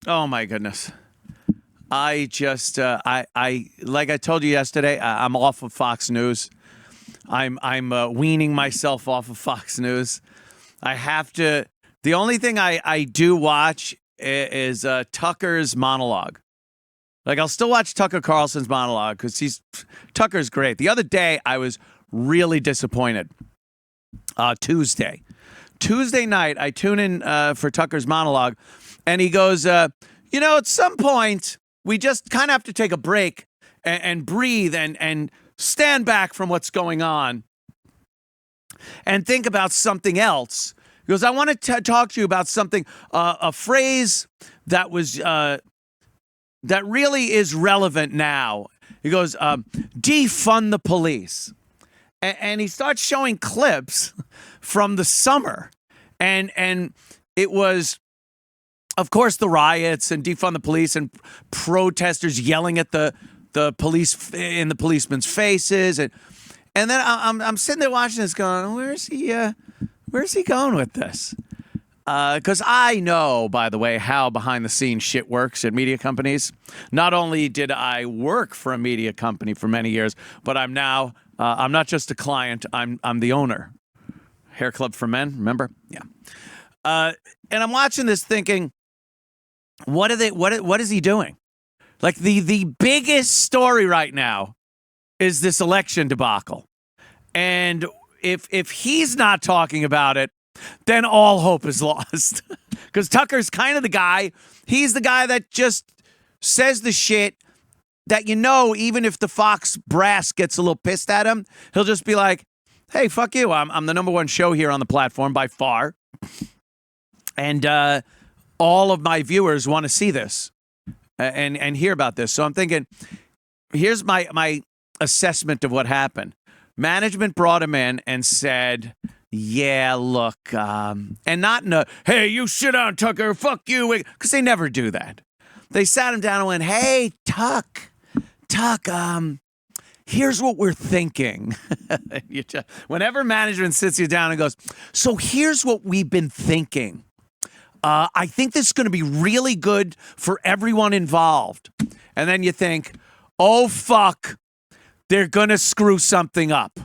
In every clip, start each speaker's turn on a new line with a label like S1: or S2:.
S1: Oh my goodness. I just I like I told you yesterday, I'm off of Fox News. I'm weaning myself off of Fox News. I have to. The only thing I do watch is Tucker's monologue. Like I'll still watch Tucker Carlson's monologue because Tucker's great. The other day I was really disappointed. Tuesday night I tune in for Tucker's monologue, and he goes, at some point we just kind of have to take a break and breathe and stand back from what's going on and think about something else. He goes, I want to talk to you about something, a phrase that was that really is relevant now. He goes, defund the police. And he starts showing clips from the summer. And it was, of course, the riots and defund the police and protesters yelling at the police in the policemen's faces. And then I'm sitting there watching this going, where's he going with this? Because I know, by the way, how behind-the-scenes shit works at media companies. Not only did I work for a media company for many years, but I'm now, I'm not just a client, I'm the owner. Hair Club for Men, remember? Yeah. And I'm watching this thinking, what is he doing? Like, the biggest story right now is this election debacle. And if he's not talking about it, then all hope is lost. Because Tucker's kind of the guy. He's the guy that just says the shit that, even if the Fox brass gets a little pissed at him, he'll just be like, hey, fuck you. I'm the number one show here on the platform by far. And all of my viewers want to see this and hear about this. So I'm thinking, here's my assessment of what happened. Management brought him in and said, yeah, look, and not in a, hey, you sit down, Tucker, fuck you, because they never do that. They sat him down and went, hey, Tuck, here's what we're thinking. Whenever management sits you down and goes, so here's what we've been thinking. I think this is going to be really good for everyone involved. And then you think, oh, fuck, they're going to screw something up.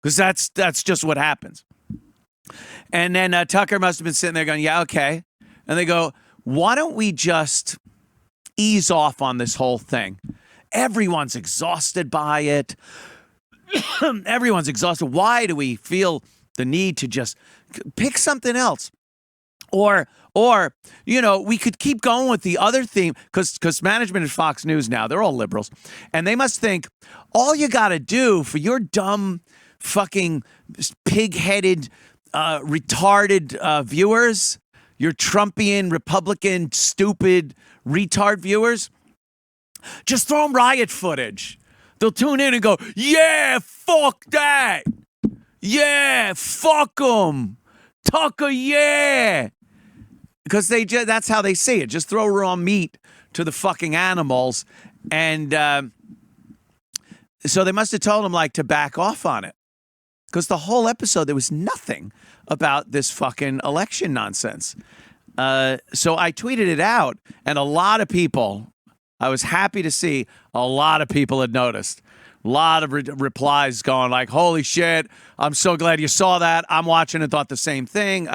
S1: Because that's just what happens. And then Tucker must have been sitting there going, yeah, okay. And they go, why don't we just ease off on this whole thing? Everyone's exhausted by it. Everyone's exhausted. Why do we feel the need to just pick something else? Or we could keep going with the other theme because management is Fox News now. They're all liberals. And they must think all you got to do for your dumb, fucking pig-headed, retarded viewers, your Trumpian, Republican, stupid, retard viewers, just throw them riot footage. They'll tune in and go, yeah, fuck that. Yeah, fuck them. Tucker, yeah. Because that's how they see it. Just throw raw meat to the fucking animals. And so they must have told him, to back off on it. Because the whole episode, there was nothing about this fucking election nonsense. So I tweeted it out, and a lot of people, I was happy to see a lot of people had noticed. A lot of replies going like, holy shit, I'm so glad you saw that. I'm watching and thought the same thing.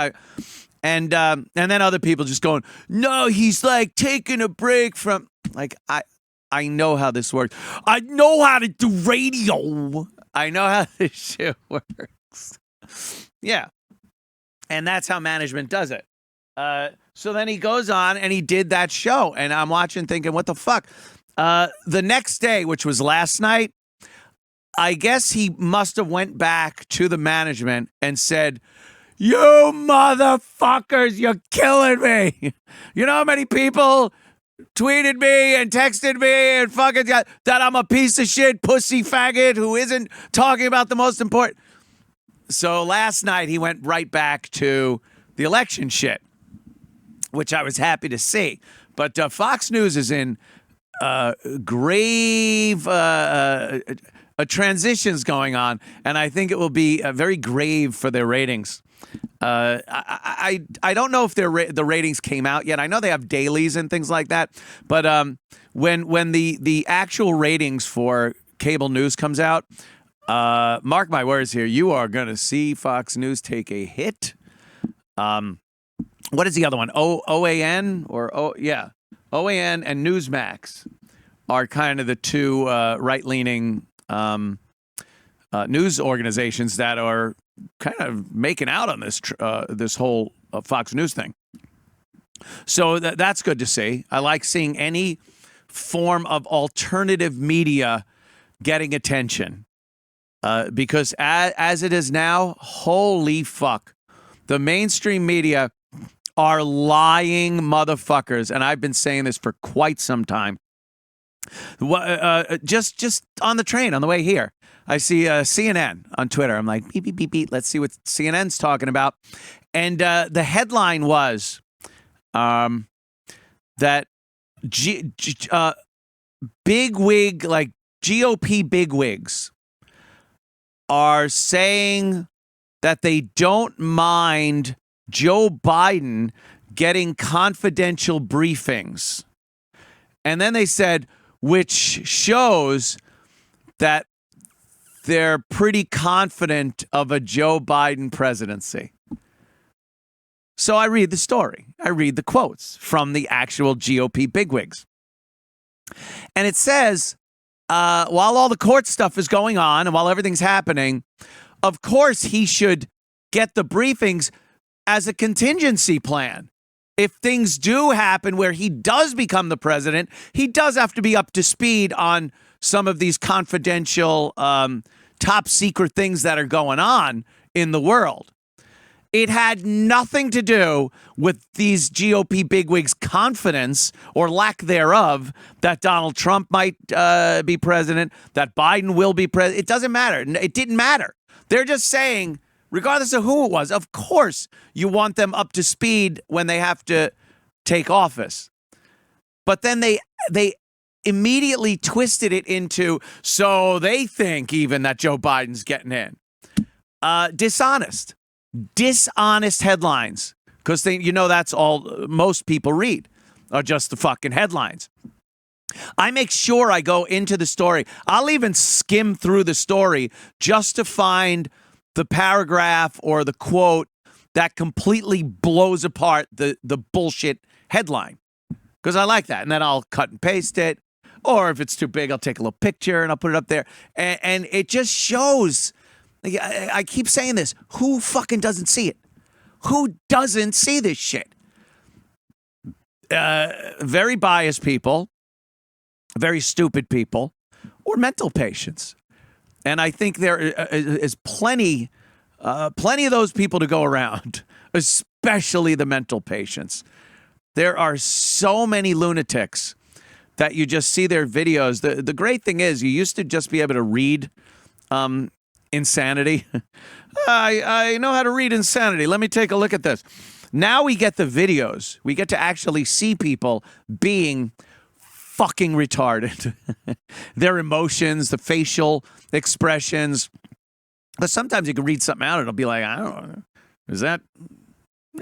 S1: And then other people just going, no, he's taking a break from, I know how this works. I know how to do radio. I know how this shit works. Yeah. And that's how management does it. So then he goes on and he did that show. And I'm watching thinking, what the fuck? The next day, which was last night, I guess he must have went back to the management and said, you motherfuckers, you're killing me. You know how many people tweeted me and texted me and fucking that I'm a piece of shit pussy faggot who isn't talking about the most important. So last night he went right back to the election shit, which I was happy to see. But Fox News is in grave transitions going on, and I think it will be very grave for their ratings. I don't know if the ratings came out yet. I know they have dailies and things like that, but when the actual ratings for cable news comes out, mark my words here, you are going to see Fox News take a hit. What is the other one? OAN or OAN and Newsmax are kind of the two right-leaning news organizations that are kind of making out on this whole Fox News thing. So that's good to see. I like seeing any form of alternative media getting attention because as it is now, holy fuck, the mainstream media are lying motherfuckers, and I've been saying this for quite some time. Just on the train on the way here, I see CNN on Twitter. I'm like, beep, beep, beep, beep. Let's see what CNN's talking about. And the headline was that bigwig, like GOP bigwigs, are saying that they don't mind Joe Biden getting confidential briefings. And then they said, which shows that they're pretty confident of a Joe Biden presidency. So I read the story. I read the quotes from the actual GOP bigwigs. And it says, while all the court stuff is going on and while everything's happening, of course he should get the briefings as a contingency plan. If things do happen where he does become the president, he does have to be up to speed on some of these confidential, top secret things that are going on in the world. It had nothing to do with these GOP bigwigs' confidence or lack thereof that Donald Trump might be president, that Biden will be president. It doesn't matter. It didn't matter. They're just saying, regardless of who it was, of course you want them up to speed when they have to take office. But then they immediately twisted it into, so they think even that Joe Biden's getting in. Dishonest headlines, because that's all most people read are just the fucking headlines. I make sure I go into the story. I'll even skim through the story just to find the paragraph or the quote that completely blows apart the bullshit headline, because I like that. And then I'll cut and paste it. Or if it's too big, I'll take a little picture and I'll put it up there. And it just shows. I keep saying this. Who fucking doesn't see it? Who doesn't see this shit? Very biased people, very stupid people, or mental patients. And I think there is plenty of those people to go around, especially the mental patients. There are so many lunatics that you just see their videos. The great thing is you used to just be able to read insanity. I know how to read insanity. Let me take a look at this. Now we get the videos. We get to actually see people being fucking retarded. Their emotions, the facial expressions. But sometimes you can read something out and it'll be like, I don't know. Is that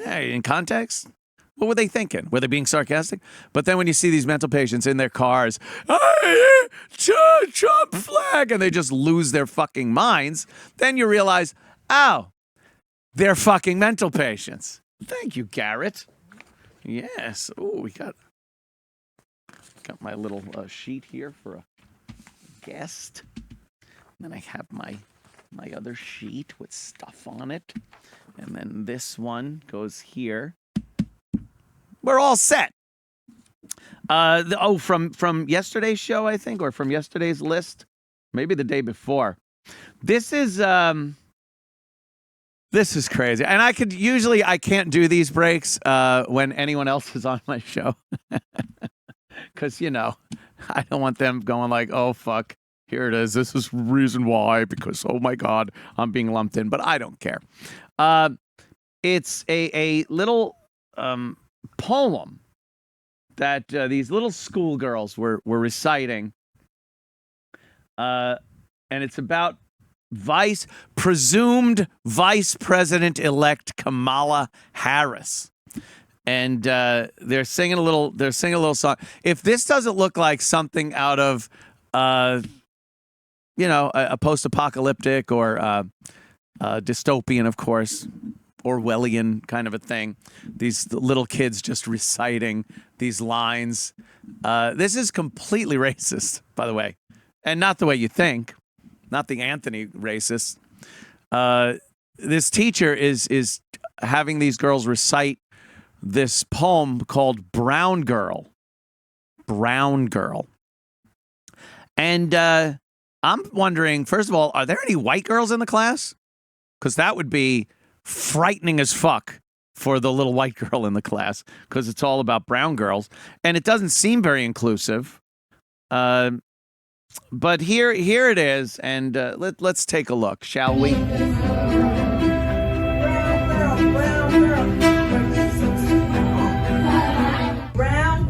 S1: in context? What were they thinking? Were they being sarcastic? But then when you see these mental patients in their cars, Trump flag, and they just lose their fucking minds, then you realize, oh, they're fucking mental patients. Thank you, Garrett. Yes. Oh, we got my little sheet here for a guest. Then I have my other sheet with stuff on it. And then this one goes here. We're all set. From yesterday's show, I think, or from yesterday's list, maybe the day before. This is crazy. And I can't do these breaks when anyone else is on my show. Because, I don't want them going like, oh, fuck, here it is. This is reason why, because, oh, my God, I'm being lumped in. But I don't care. It's a little poem that these little schoolgirls were reciting. And it's about presumed Vice President-elect Kamala Harris. And they're singing a little song. If this doesn't look like something out of, a post-apocalyptic or dystopian, of course, Orwellian kind of a thing, these little kids just reciting these lines. This is completely racist, by the way, and not the way you think, not the Anthony racist. This teacher is having these girls recite this poem called Brown Girl. Brown Girl. And I'm wondering, first of all, are there any white girls in the class? Because that would be frightening as fuck for the little white girl in the class, because it's all about brown girls. And it doesn't seem very inclusive. But here it is, and let's take a look, shall we?
S2: Brown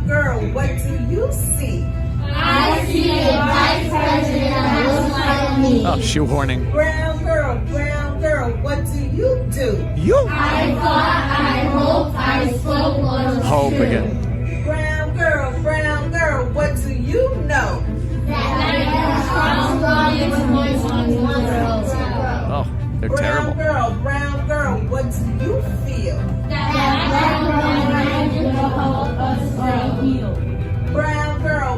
S2: girl, what do you see?
S3: I see a vice president that looks like me.
S1: Oh, shoehorning.
S2: Brown girl, what do you do?
S1: You?
S3: I thought, I hope, I spoke, or
S1: hope again.
S2: Brown girl, what do you know?
S3: That strong voice on one girl.
S1: Oh, they're terrible.
S2: Brown girl, what do you feel?
S3: That black girl will help us heal.
S2: Brown girl,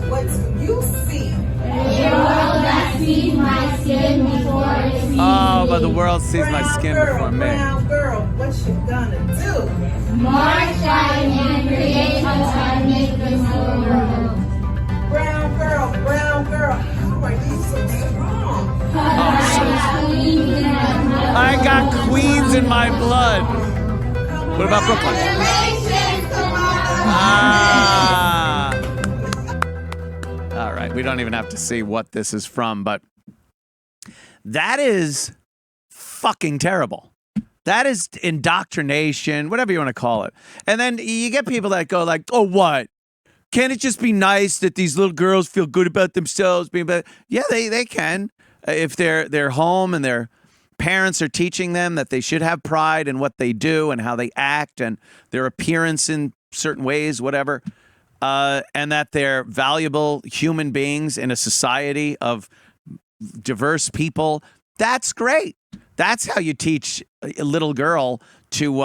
S2: what do you see?
S3: The world that sees my skin before it sees
S1: Oh, but the world sees my skin before me.
S2: Brown girl, what you gonna do?
S3: March out and create a time, make this world.
S2: Brown girl, how are you so strong?
S1: I got queens in my blood. What about Brooklyn? Ah. All right, we don't even have to see what this is from, but that is fucking terrible. That is indoctrination, whatever you want to call it. And then you get people that go like, oh, what? Can't it just be nice that these little girls feel good about themselves? Yeah, they can. If they're home and their parents are teaching them that they should have pride in what they do and how they act and their appearance in certain ways, whatever, and that they're valuable human beings in a society of diverse people, that's great. That's how you teach a little girl to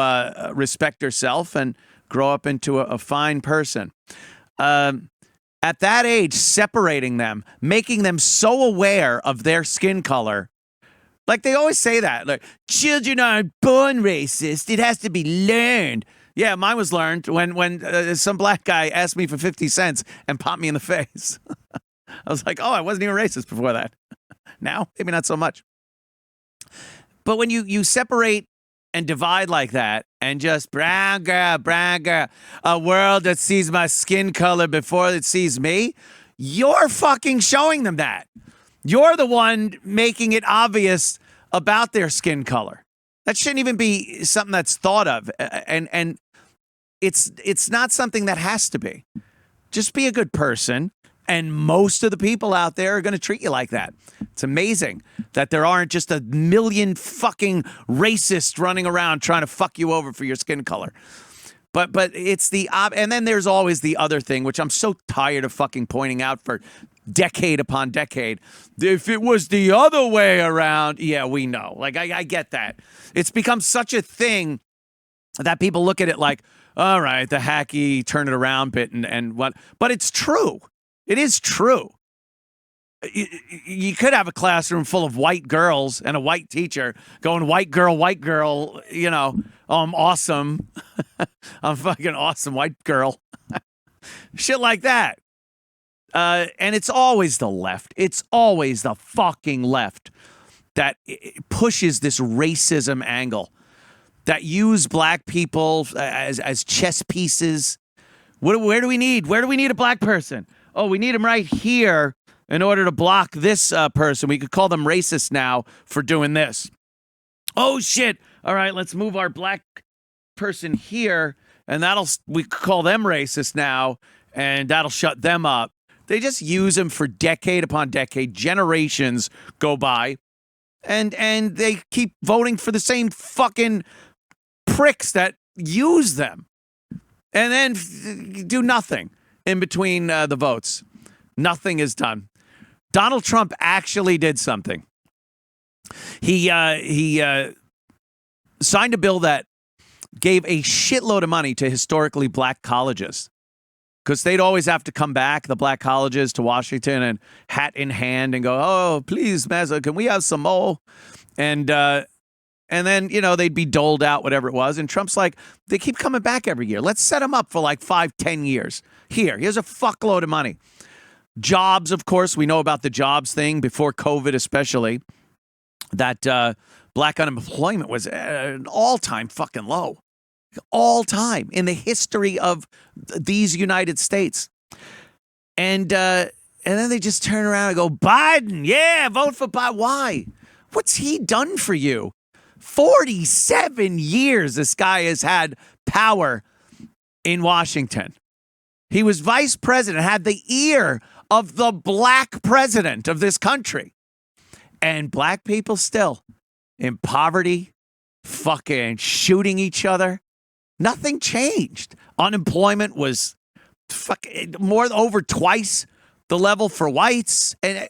S1: respect herself and grow up into a fine person. At that age, separating them, making them so aware of their skin color. Like they always say that, like, children aren't born racist. It has to be learned. Yeah, mine was learned when some black guy asked me for 50 cents and popped me in the face. I was like, oh, I wasn't even racist before that. Now, maybe not so much. But when you separate and divide like that and just brown girl, a world that sees my skin color before it sees me, you're fucking showing them that. You're the one making it obvious about their skin color. That shouldn't even be something that's thought of. And it's not something that has to be. Just be a good person. And most of the people out there are going to treat you like that. It's amazing that there aren't just a million fucking racists running around trying to fuck you over for your skin color. But it's and then there's always the other thing, which I'm so tired of fucking pointing out for decade upon decade. If it was the other way around, yeah, we know. Like, I get that. It's become such a thing that people look at it like, all right, the hacky turn it around bit and what. But it's true. It is true. You could have a classroom full of white girls and a white teacher going, white girl, you know, oh, I'm awesome. I'm fucking awesome, white girl. Shit like that. And it's always the left. It's always the fucking left that pushes this racism angle, that use black people as chess pieces. Where do we need a black person? Oh, we need him right here in order to block this person. We could call them racist now for doing this. Oh, shit. All right, let's move our black person here, and we could call them racist now, and that'll shut them up. They just use him for decade upon decade. Generations go by, and they keep voting for the same fucking pricks that use them, and then do nothing in between the votes. Nothing is done. Donald Trump actually did something. He signed a bill that gave a shitload of money to historically black colleges, because they'd always have to come back, the black colleges, to Washington and hat in hand and go, oh, please, Massa, can we have some more? And then, they'd be doled out whatever it was. And Trump's like, they keep coming back every year. Let's set them up for like 5-10 years. Here's a fuckload of money. Jobs, of course, we know about the jobs thing before COVID, especially, that black unemployment was at an all-time fucking low. All time in the history of these United States. And then they just turn around and go, Biden, yeah, vote for Biden. Why? What's he done for you? 47 years this guy has had power in Washington. He was vice president, had the ear of the black president of this country. And black people still in poverty, fucking shooting each other. Nothing changed. Unemployment was over twice the level for whites. And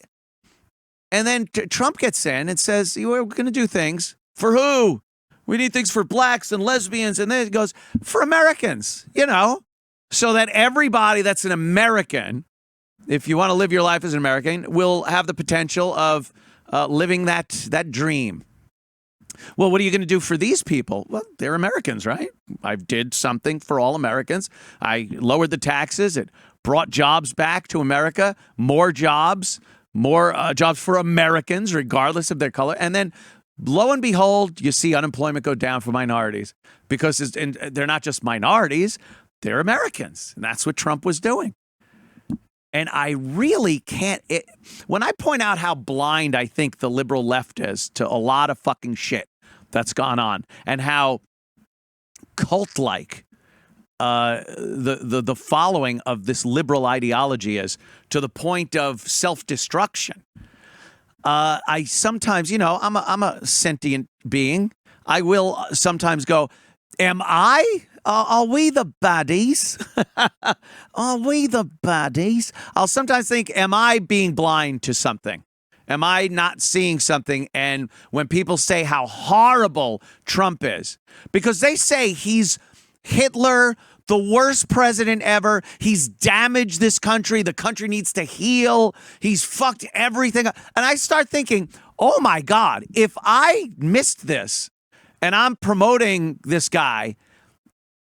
S1: then Trump gets in and says, we're going to do things. For who? We need things for blacks and lesbians. And then it goes, for Americans, so that everybody that's an American, if you want to live your life as an American, will have the potential of living that dream. Well, what are you going to do for these people? Well, they're Americans, right? I did something for all Americans. I lowered the taxes. It brought jobs back to America, more jobs for Americans, regardless of their color. And then, lo and behold, you see unemployment go down for minorities, because they're not just minorities, they're Americans. And that's what Trump was doing. And I really can't, when I point out how blind I think the liberal left is to a lot of fucking shit that's gone on, and how cult-like the following of this liberal ideology is, to the point of self-destruction. I sometimes, I'm a sentient being. I will sometimes go, am I? Are we the baddies? Are we the baddies? I'll sometimes think, am I being blind to something? Am I not seeing something? And when people say how horrible Trump is, because they say he's Hitler, the worst president ever. He's damaged this country. The country needs to heal. He's fucked everything up. And I start thinking, oh my God, if I missed this and I'm promoting this guy,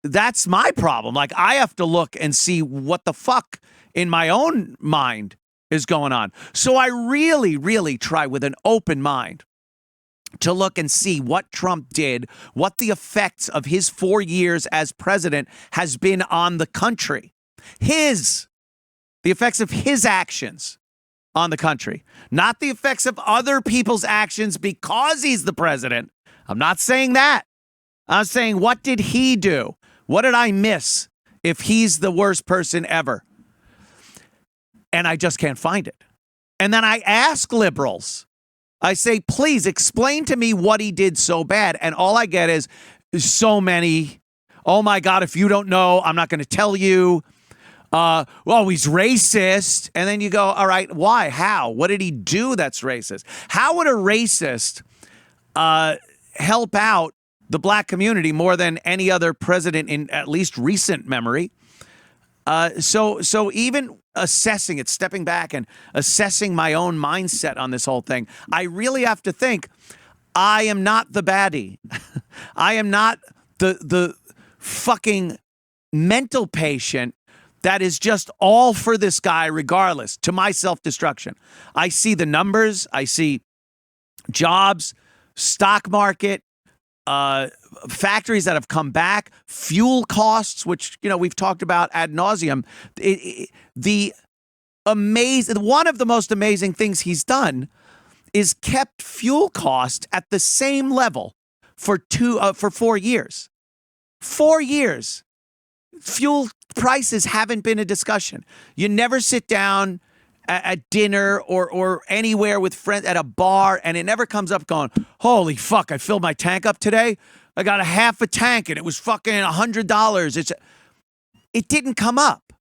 S1: that's my problem. Like, I have to look and see what the fuck in my own mind is going on. So I really, really try with an open mind to look and see what Trump did, what the effects of his 4 years as president has been on the country. The effects of his actions on the country, not the effects of other people's actions because he's the president. I'm not saying that. I'm saying, what did he do? What did I miss if he's the worst person ever? And I just can't find it. And then I ask liberals, I say, please explain to me what he did so bad. And all I get is so many, oh my God, if you don't know, I'm not going to tell you. Well, he's racist. And then you go, all right, why? How? What did he do that's racist? How would a racist help out the black community more than any other president in at least recent memory? So even assessing it, stepping back and assessing my own mindset on this whole thing, I really have to think, I am not the baddie. I am not the fucking mental patient that is just all for this guy regardless, to my self-destruction. I see the numbers. I see jobs, stock market, factories that have come back, fuel costs, which, we've talked about ad nauseum. One of the most amazing things he's done is kept fuel cost at the same level for 4 years. 4 years. fuel prices haven't been a discussion. You never sit down at dinner or anywhere with friends at a bar, and it never comes up going, holy fuck, I filled my tank up today. I got a half a tank and it was fucking $100. It didn't come up.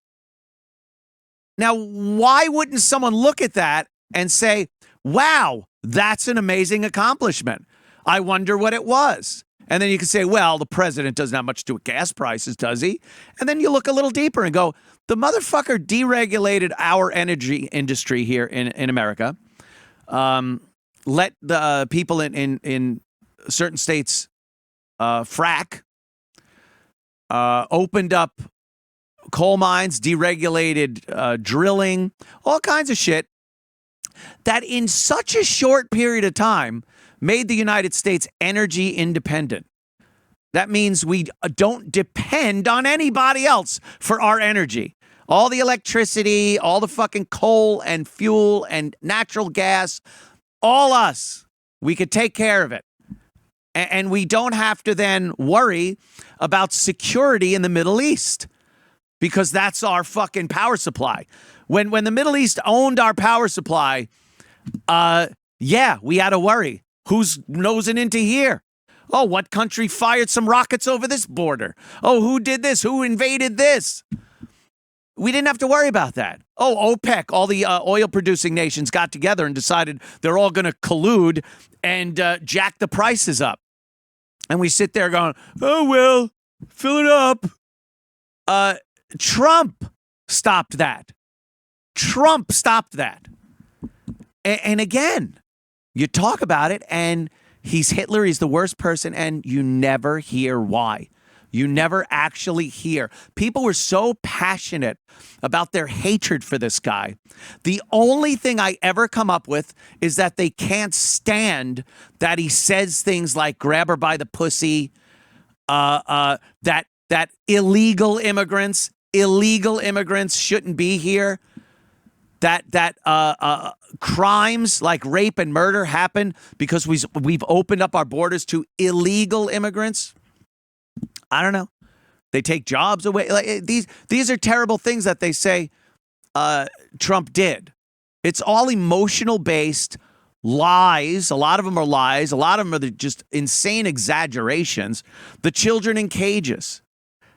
S1: Now, why wouldn't someone look at that and say, wow, that's an amazing accomplishment. I wonder what it was. And then you can say, well, the president doesn't have much to do with gas prices, does he? And then you look a little deeper and go, the motherfucker deregulated our energy industry here in America. Let the people in certain states frack. Opened up coal mines, deregulated drilling, all kinds of shit. That in such a short period of time made the United States energy independent. That means we don't depend on anybody else for our energy. All the electricity, all the fucking coal and fuel and natural gas, all us. We could take care of it. And we don't have to then worry about security in the Middle East because that's our fucking power supply. When the Middle East owned our power supply, yeah, we had to worry. Who's nosing into here? Oh, what country fired some rockets over this border? Oh, who did this? Who invaded this? We didn't have to worry about that. Oh, OPEC, all the oil-producing nations got together and decided they're all going to collude and jack the prices up. And we sit there going, oh, well, fill it up. Trump stopped that. Trump stopped that. And again, you talk about it, and he's Hitler, he's the worst person, and you never hear why. You never actually hear. People were so passionate about their hatred for this guy. The only thing I ever come up with is that they can't stand that he says things like grab her by the pussy, that illegal immigrants shouldn't be here. That crimes like rape and murder happen because we've opened up our borders to illegal immigrants. I don't know. They take jobs away. Like these are terrible things that they say Trump did. It's all emotional based lies. A lot of them are lies. A lot of them are just insane exaggerations. The children in cages.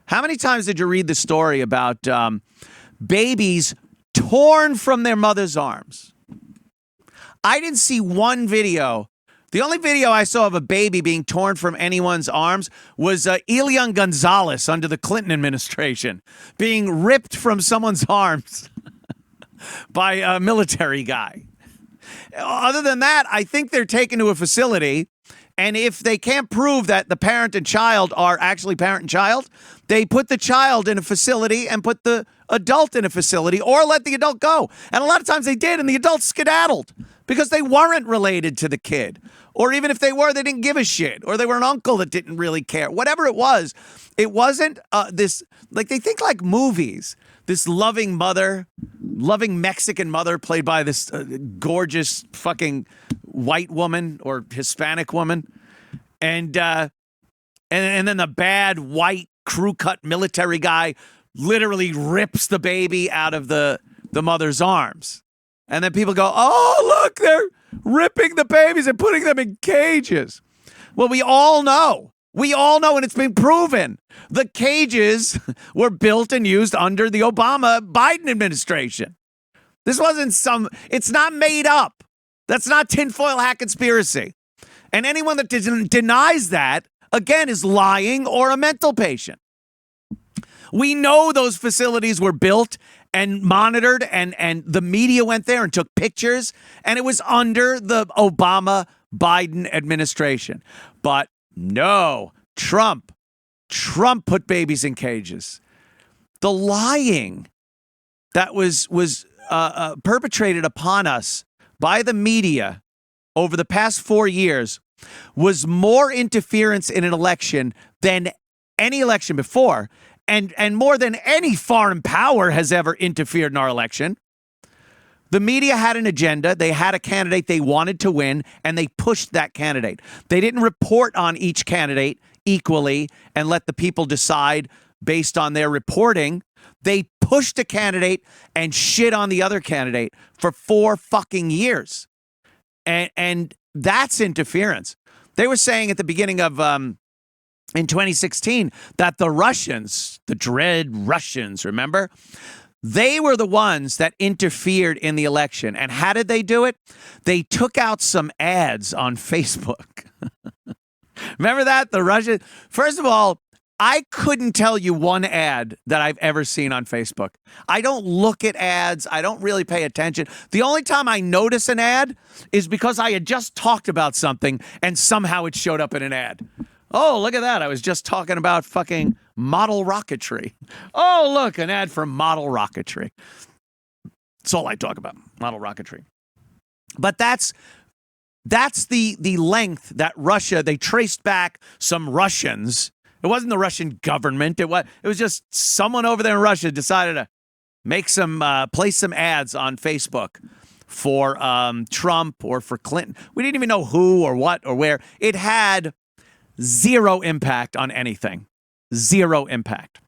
S1: How many times did you read the story about babies torn from their mother's arms? I didn't see one video. The only video I saw of a baby being torn from anyone's arms was Elian Gonzalez under the Clinton administration being ripped from someone's arms by a military guy. Other than that, I think they're taken to a facility, and if they can't prove that the parent and child are actually parent and child, they put the child in a facility and put the adult in a facility or let the adult go. And a lot of times they did, and the adult skedaddled because they weren't related to the kid. Or even if they were, they didn't give a shit. Or they were an uncle that didn't really care. Whatever it wasn't this, like they think like movies. This loving Mexican mother played by this gorgeous fucking white woman or Hispanic woman. And then the bad white crew cut military guy literally rips the baby out of the mother's arms. And then people go, oh, look, they're ripping the babies and putting them in cages. Well, we all know, and it's been proven, the cages were built and used under the Obama-Biden administration. This wasn't it's not made up. That's not tinfoil hat conspiracy. And anyone that denies that, again, is lying or a mental patient. We know those facilities were built and monitored, and the media went there and took pictures, and it was under the Obama-Biden administration. But no, Trump put babies in cages. The lying that was perpetrated upon us by the media over the past 4 years was more interference in an election than any election before. And more than any foreign power has ever interfered in our election. The media had an agenda. They had a candidate they wanted to win, and they pushed that candidate. They didn't report on each candidate equally and let the people decide based on their reporting. They pushed a candidate and shit on the other candidate for 4 fucking years. And that's interference. They were saying at the beginning of in 2016 that the Russians, the dread Russians, remember? They were the ones that interfered in the election. And how did they do it? They took out some ads on Facebook. Remember that? The Russian. First of all, I couldn't tell you one ad that I've ever seen on Facebook. I don't look at ads. I don't really pay attention. The only time I notice an ad is because I had just talked about something and somehow it showed up in an ad. Oh, look at that. I was just talking about fucking model rocketry. Oh, look, an ad for model rocketry. That's all I talk about, model rocketry. But that's the length that Russia, they traced back some Russians. It wasn't the Russian government. It was just someone over there in Russia decided to make place some ads on Facebook for Trump or for Clinton. We didn't even know who or what or where. It had zero impact on anything. Zero impact.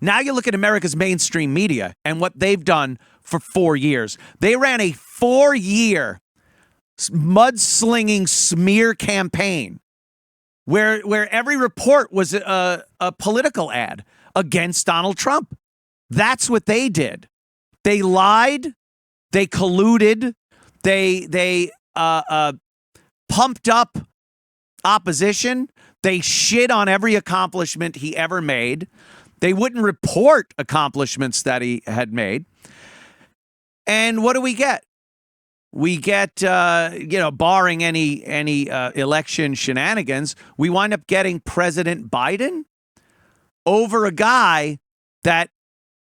S1: Now you look at America's mainstream media and what they've done for 4 years. They ran a 4-year mudslinging smear campaign where every report was a political ad against Donald Trump. That's what they did. They lied. They colluded. They pumped up opposition. They shit on every accomplishment he ever made. They wouldn't report accomplishments that he had made. And what do we get? We get, barring any election shenanigans, we wind up getting President Biden over a guy that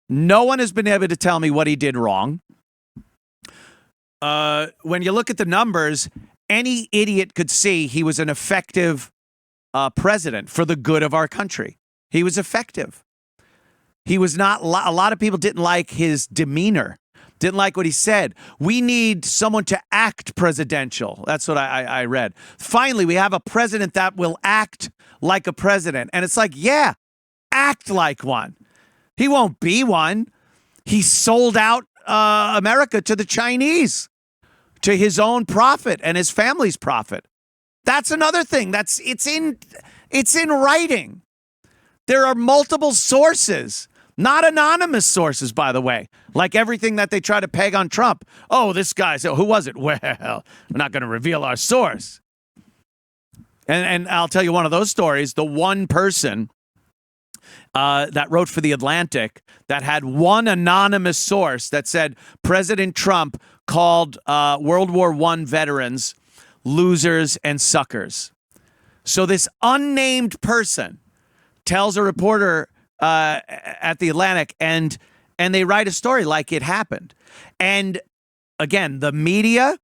S1: no one has been able to tell me what he did wrong. When you look at the numbers, any idiot could see he was an effective president for the good of our country. He was effective. He was not, a lot of people didn't like his demeanor. Didn't like what he said. We need someone to act presidential. That's what I read. Finally, we have a president that will act like a president. And it's like, yeah, act like one. He won't be one. He sold out America to the Chinese, to his own profit and his family's profit. That's another thing. It's in writing. There are multiple sources. Not anonymous sources, by the way, like everything that they try to peg on Trump. Oh, this guy, so who was it? Well, we're not going to reveal our source. And I'll tell you one of those stories. The one person that wrote for The Atlantic that had one anonymous source that said President Trump called World War I veterans losers and suckers. So this unnamed person tells a reporter at The Atlantic, and they write a story like it happened. And again, the media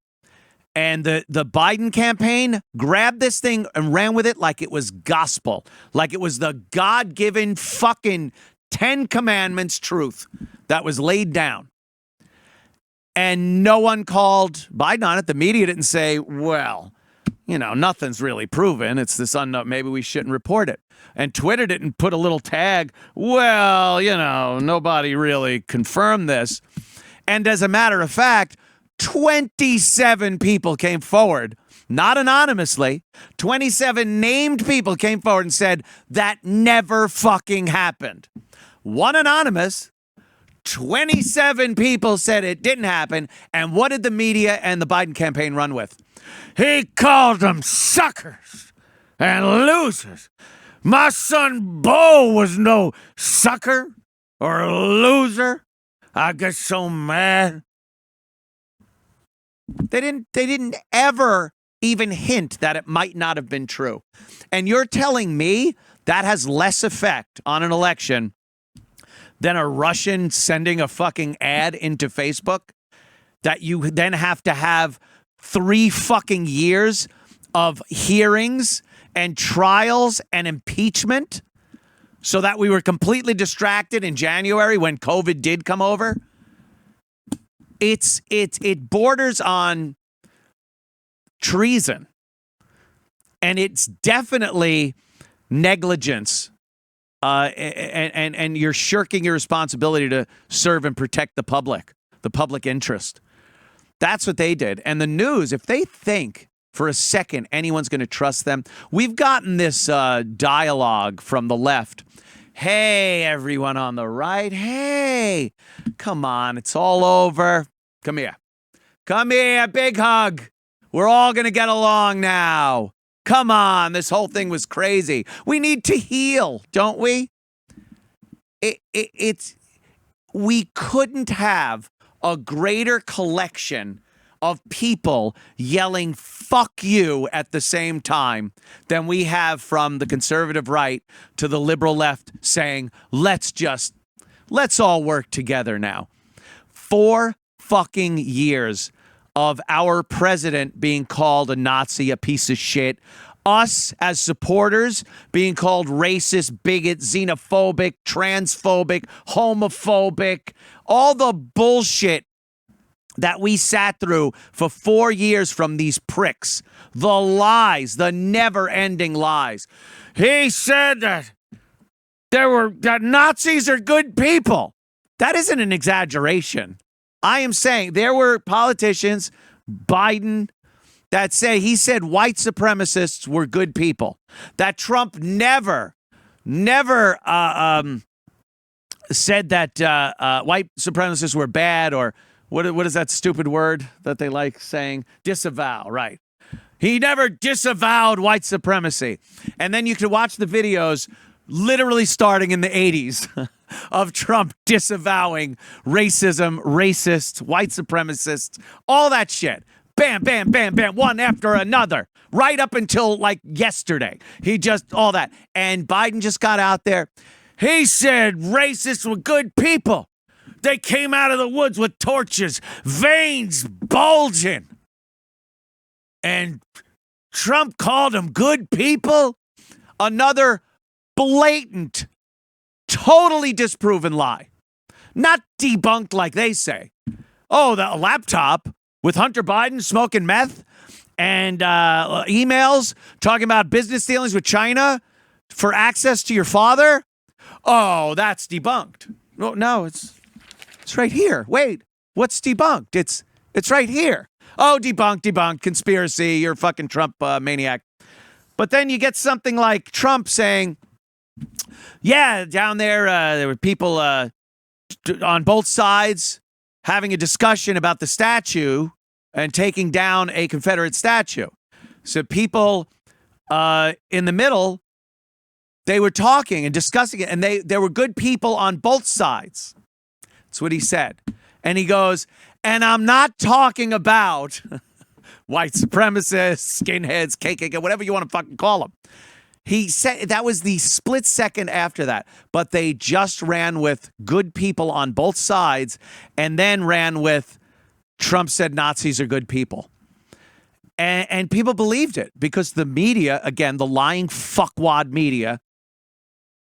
S1: and the Biden campaign grabbed this thing and ran with it like it was gospel, like it was the God-given fucking 10 commandments truth that was laid down. And no one called Biden on it. The media didn't say, well, nothing's really proven. It's this unknown. Maybe we shouldn't report it. And Twitter didn't put a little tag. Well, nobody really confirmed this. And as a matter of fact, 27 people came forward, not anonymously. 27 named people came forward and said that never fucking happened. One anonymous, 27 people said it didn't happen. And what did the media and the Biden campaign run with? He called them suckers and losers. My son Bo was no sucker or loser. I get so mad. They didn't ever even hint that it might not have been true. And you're telling me that has less effect on an election than a Russian sending a fucking ad into Facebook, that you then have to have 3 fucking years of hearings and trials and impeachment so that we were completely distracted in January when COVID did come over? It borders on treason, and it's definitely negligence and you're shirking your responsibility to serve and protect the public interest. That's what they did. And the news, if they think for a second anyone's going to trust them, we've gotten this dialogue from the left. Hey, everyone on the right. Hey, come on. It's all over. Come here. Come here. Big hug. We're all going to get along now. Come on. This whole thing was crazy. We need to heal, don't we? We couldn't have a greater collection of people yelling fuck you at the same time than we have from the conservative right to the liberal left saying, let's all work together now. 4 fucking years of our president being called a Nazi, a piece of shit. Us as supporters being called racist, bigot, xenophobic, transphobic, homophobic, all the bullshit that we sat through for 4 years from these pricks. The lies, the never-ending lies. He said that that Nazis are good people. That isn't an exaggeration. I am saying there were politicians, Biden, that he said white supremacists were good people. That Trump never said that white supremacists were bad, or what is that stupid word that they like saying? Disavow, right. He never disavowed white supremacy. And then you could watch the videos literally starting in the 80s of Trump disavowing racism, racists, white supremacists, all that shit. Bam, bam, bam, bam, one after another, right up until like yesterday. He just, all that. And Biden just got out there. He said racists were good people. They came out of the woods with torches, veins bulging. And Trump called them good people. Another blatant, totally disproven lie. Not debunked like they say. Oh, the laptop with Hunter Biden smoking meth and emails talking about business dealings with China for access to your father. Oh, that's debunked. No, it's right here. Wait, what's debunked? It's right here. Oh, debunked, conspiracy. You're a fucking Trump maniac. But then you get something like Trump saying, yeah, down there, there were people on both sides having a discussion about the statue and taking down a Confederate statue. So people in the middle, they were talking and discussing it, and there were good people on both sides. That's what he said. And he goes, and I'm not talking about white supremacists, skinheads, KKK, whatever you want to fucking call them. He said that was the split second after that, but they just ran with good people on both sides and then ran with Trump said Nazis are good people. And people believed it because the media, again, the lying fuckwad media,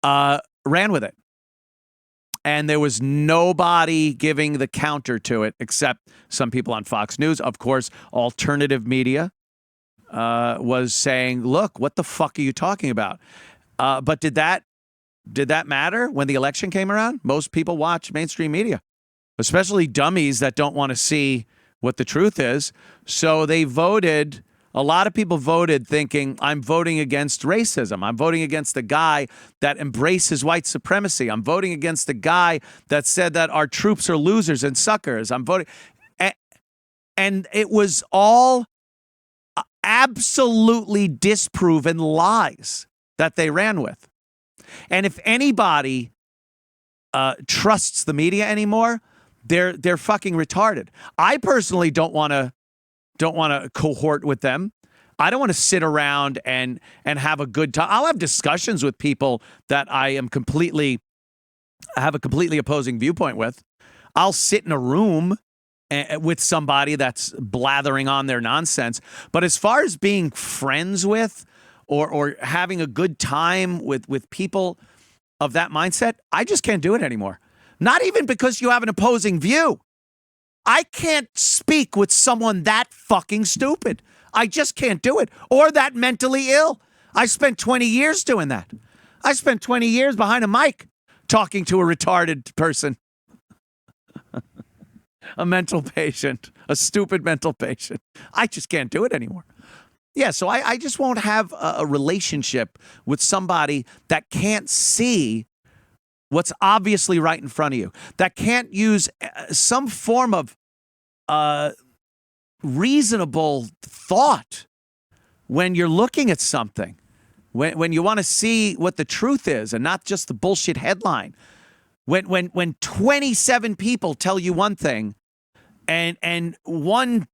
S1: ran with it. And there was nobody giving the counter to it except some people on Fox News. Of course, alternative media was saying, look, what the fuck are you talking about? But did that matter when the election came around? Most people watch mainstream media, especially dummies that don't want to see what the truth is. So they voted. A lot of people voted thinking, I'm voting against racism. I'm voting against the guy that embraces white supremacy. I'm voting against the guy that said that our troops are losers and suckers. I'm voting. And it was all absolutely disproven lies that they ran with. And if anybody trusts the media anymore, they're fucking retarded. I personally don't want to cohort with them. I don't want to sit around and have a good time. I'll have discussions with people that I have a completely opposing viewpoint with. I'll sit in a room with somebody that's blathering on their nonsense. But as far as being friends with or having a good time with people of that mindset, I just can't do it anymore. Not even because you have an opposing view. I can't speak with someone that fucking stupid. I just can't do it. Or that mentally ill. I spent 20 years doing that. I spent 20 years behind a mic talking to a retarded person, a mental patient, a stupid mental patient. I just can't do it anymore. Yeah, so I just won't have a relationship with somebody that can't see what's obviously right in front of you, that can't use some form of reasonable thought when you're looking at something, when you want to see what the truth is and not just the bullshit headline. When 27 people tell you one thing and one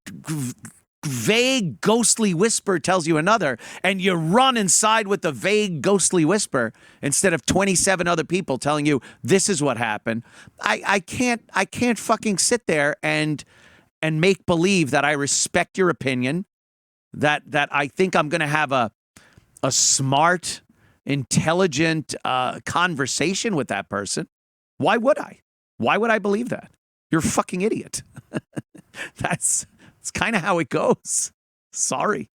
S1: vague ghostly whisper tells you another, and you run inside with the vague ghostly whisper instead of 27 other people telling you this is what happened. I can't fucking sit there and make believe that I respect your opinion, that I think I'm going to have a smart, intelligent conversation with that person. Why would I? Why would I believe that? You're a fucking idiot. That's kind of how it goes. Sorry.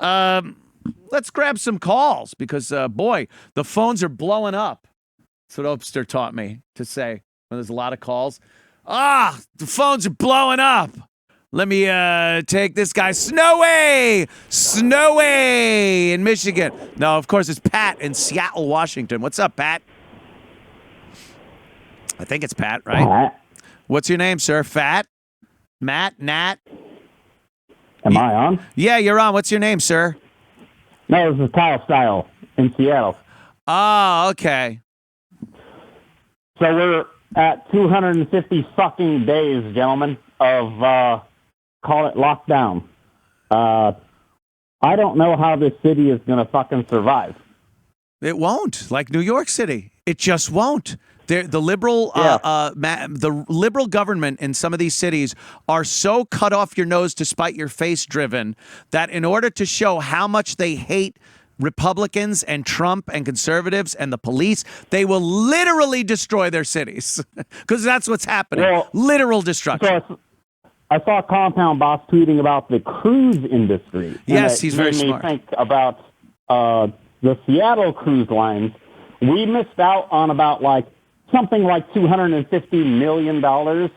S1: Let's grab some calls because, boy, the phones are blowing up. That's what Opster taught me to say when there's a lot of calls. The phones are blowing up. Let me take this guy. Snowy in Michigan. No, of course, it's Pat in Seattle, Washington. What's up, Pat? I think it's Pat, right?
S4: Pat.
S1: What's your name, sir? Fat? Matt? Nat?
S4: Am I on?
S1: Yeah, you're on. What's your name, sir?
S4: No, this is Kyle Style in Seattle.
S1: Oh, okay.
S4: So we're at 250 fucking days, gentlemen, of call it lockdown. I don't know how this city is going to fucking survive.
S1: It won't. Like New York City, it just won't. The liberal, the liberal government in some of these cities are so cut off your nose to spite your face driven that in order to show how much they hate Republicans and Trump and conservatives and the police, they will literally destroy their cities because that's what's happening.
S4: Well,
S1: literal destruction.
S4: So I saw Compound Boss tweeting about the cruise industry.
S1: Yes, he's very smart.
S4: Think about the Seattle cruise lines. We missed out on about something like $250 million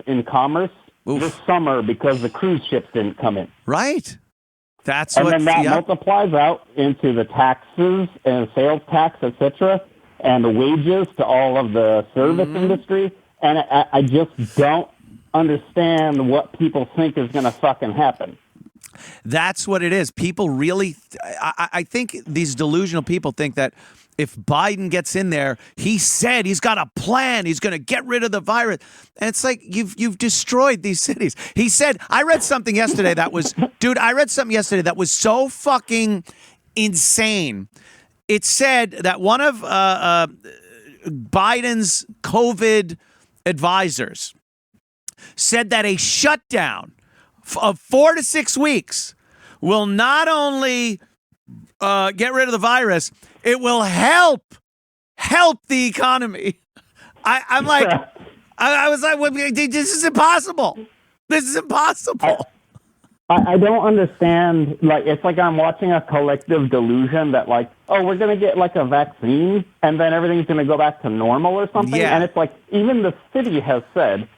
S4: in commerce this summer because the cruise ships didn't come in.
S1: Right. That's
S4: and
S1: what.
S4: then that multiplies out into the taxes and sales tax, etc., and the wages to all of the service industry. And I just don't understand what people think is going to fucking happen.
S1: That's what it is. People really, I think these delusional people think that if Biden gets in there, he said he's got a plan. He's going to get rid of the virus. And it's like, you've destroyed these cities. He said, I read something yesterday that was, so fucking insane. It said that one of Biden's COVID advisors said that a shutdown of 4 to 6 weeks will not only get rid of the virus, it will help the economy. I'm like, I was like, well, this is impossible. This is impossible.
S4: I don't understand. It's like I'm watching a collective delusion that we're going to get a vaccine and then everything's going to go back to normal or something.
S1: Yeah.
S4: And it's even the city has said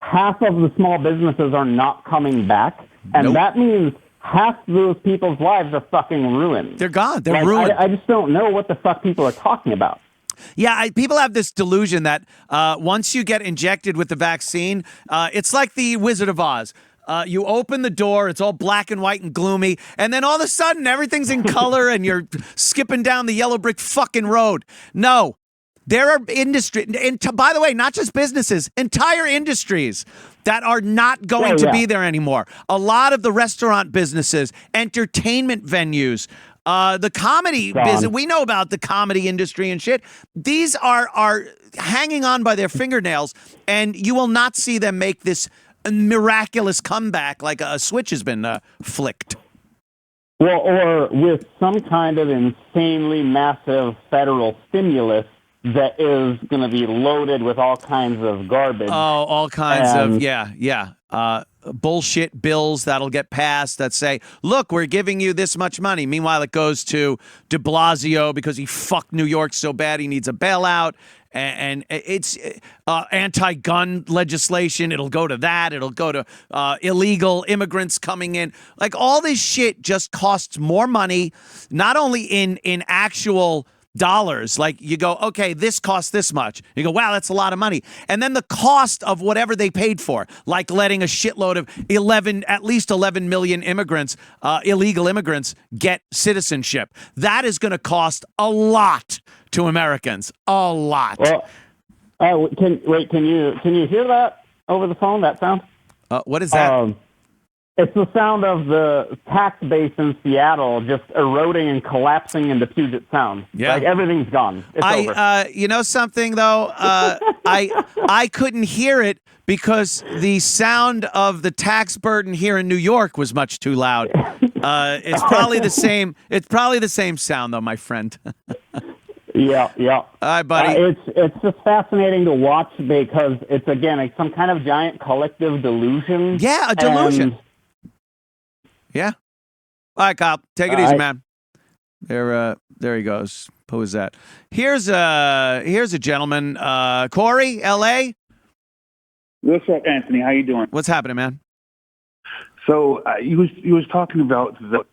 S4: half of the small businesses are not coming back. And that means half those people's lives are fucking ruined.
S1: They're gone. They're ruined.
S4: I just don't know what the fuck people are talking about.
S1: Yeah, people have this delusion that once you get injected with the vaccine, it's like the Wizard of Oz. You open the door, it's all black and white and gloomy, and then all of a sudden everything's in color and you're skipping down the yellow brick fucking road. No. There are industry, and by the way, not just businesses, entire industries that are not going to be there anymore. A lot of the restaurant businesses, entertainment venues, the comedy business. We know about the comedy industry and shit. These are hanging on by their fingernails, and you will not see them make this miraculous comeback like a switch has been flicked.
S4: Well, or with some kind of insanely massive federal stimulus that is going to be loaded with all kinds of garbage.
S1: Oh, all kinds of, yeah. bullshit bills that'll get passed that say, look, we're giving you this much money. Meanwhile, it goes to de Blasio because he fucked New York so bad he needs a bailout. And it's anti-gun legislation. It'll go to that. It'll go to illegal immigrants coming in. Like, all this shit just costs more money, not only in actual dollars. Like, you go, okay, this costs this much. You go, wow, that's a lot of money. And then the cost of whatever they paid for, like letting a shitload of at least 11 million immigrants, illegal immigrants, get citizenship. That is going to cost a lot to Americans. A lot.
S4: Well, can you hear that over the phone, that sound?
S1: What is that?
S4: It's the sound of the tax base in Seattle just eroding and collapsing into Puget Sound.
S1: Yeah.
S4: Like, everything's gone. It's over.
S1: You know something, though? I couldn't hear it because the sound of the tax burden here in New York was much too loud. It's probably the same. It's probably the same sound, though, my friend.
S4: Yeah.
S1: All right, buddy.
S4: It's just fascinating to watch because it's, again, it's some kind of giant collective delusion.
S1: Yeah, a delusion. Yeah. All right, Kyle. Take it easy, man. There he goes. Who is that? Here's a gentleman. Corey, L.A.
S5: What's up, Anthony? How you doing?
S1: What's happening, man?
S5: So you was talking about the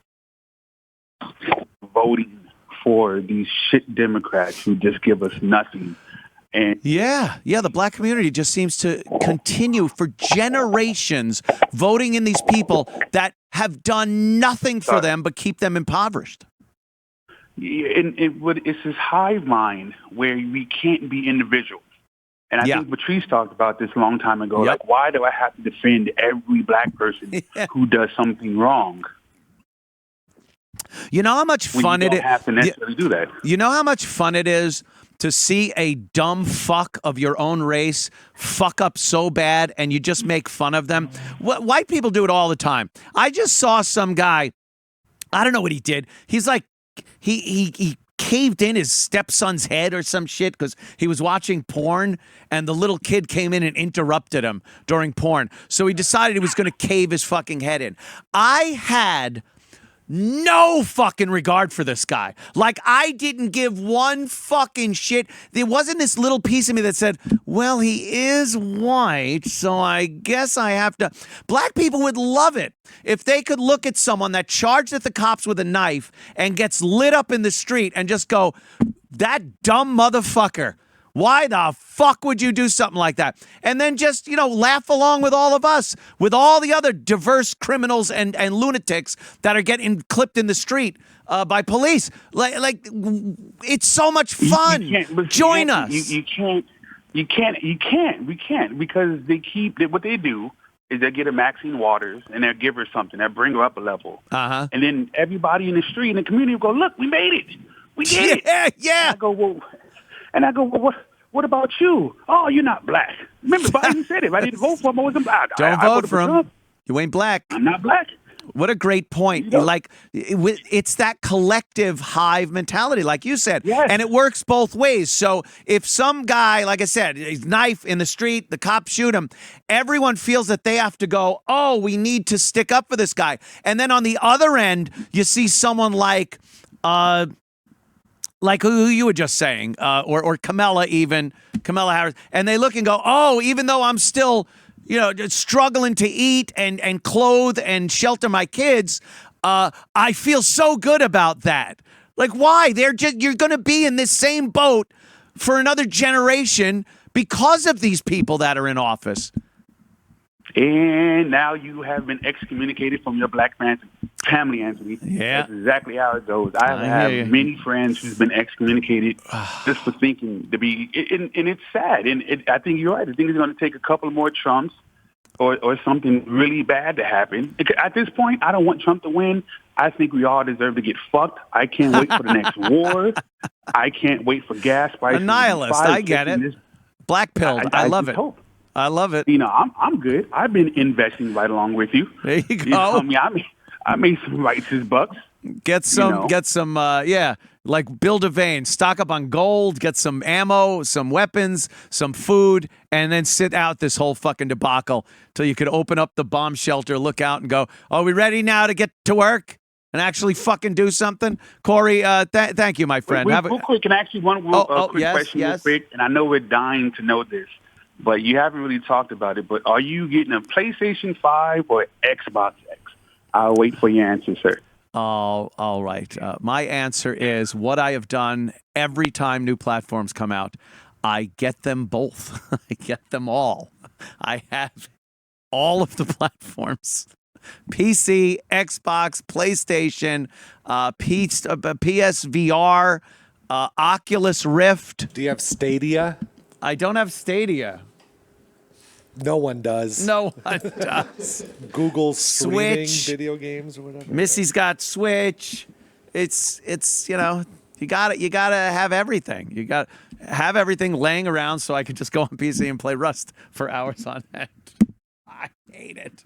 S5: voting for these shit Democrats who just give us nothing. And
S1: yeah, the black community just seems to continue for generations voting in these people that have done nothing for them but keep them impoverished.
S5: It's this hive mind where we can't be individuals. And I think Patrice talked about this a long time ago.
S1: Yep.
S5: Like, why do I have to defend every black person who does something wrong?
S1: You know how much fun
S5: it is? You don't have to necessarily do that.
S1: You know how much fun it is to see a dumb fuck of your own race fuck up so bad and you just make fun of them? White people do it all the time. I just saw some guy, I don't know what he did. He's like, he caved in his stepson's head or some shit because he was watching porn and the little kid came in and interrupted him during porn. So he decided he was going to cave his fucking head in. I had no fucking regard for this guy. Like, I didn't give one fucking shit. There wasn't this little piece of me that said, well, he is white, so I guess I have to. Black people would love it if they could look at someone that charged at the cops with a knife and gets lit up in the street and just go, that dumb motherfucker. Why the fuck would you do something like that? And then just, laugh along with all of us, with all the other diverse criminals and lunatics that are getting clipped in the street by police. Like, it's so much fun. Join us.
S5: We can't because what they do is they get a Maxine Waters and they'll give her something. They'll bring her up a level.
S1: Uh-huh.
S5: And then everybody in the street, in the community will go, look, we made it. We did it.
S1: Yeah.
S5: And I go, well, what about you? Oh, you're not black. Remember, Biden said it. If I didn't vote for him, I wasn't black.
S1: Don't vote for him. Trump. You ain't black.
S5: I'm not black.
S1: What a great point. Like, it's that collective hive mentality, like you said.
S5: Yes.
S1: And it works both ways. So if some guy, like I said, his knife in the street, the cops shoot him, everyone feels that they have to go, oh, we need to stick up for this guy. And then on the other end, you see someone like who you were just saying, or Kamala Harris, and they look and go, oh, even though I'm still, struggling to eat and clothe and shelter my kids, I feel so good about that. Like, why? You're going to be in this same boat for another generation because of these people that are in office.
S5: And now you have been excommunicated from your black family, Anthony.
S1: Yeah.
S5: That's exactly how it goes. I have many friends who's been excommunicated just for thinking to be, and it's sad. And I think you're right. I think it's going to take a couple more Trumps or something really bad to happen. At this point, I don't want Trump to win. I think we all deserve to get fucked. I can't wait for the next war. I can't wait for gas prices.
S1: A nihilist. I get it. Black pilled. I love it.
S5: Hope.
S1: I love it.
S5: I'm good. I've been investing right along with you.
S1: There you go.
S5: I made some righteous bucks.
S1: Get some. Yeah. Like build a vein, stock up on gold, get some ammo, some weapons, some food, and then sit out this whole fucking debacle till you could open up the bomb shelter, look out, and go, "Are we ready now to get to work and actually fucking do something?" Corey, thank you, my friend.
S5: Real quick, can I ask you one quick question real quick? And I know we're dying to know this, but you haven't really talked about it. But are you getting a PlayStation 5 or Xbox X? I'll wait for your answer, sir.
S1: Oh, all right. My answer is what I have done every time new platforms come out. I get them both. I get them all. I have all of the platforms. PC, Xbox, PlayStation, PSVR, Oculus Rift.
S6: Do you have Stadia?
S1: I don't have Stadia.
S6: No one does.
S1: No one does.
S6: Google streaming
S1: Switch.
S6: video games or whatever.
S1: Missy's got Switch. It's you know, you gotta have everything. You got have everything laying around so I could just go on PC and play Rust for hours on end. I hate it.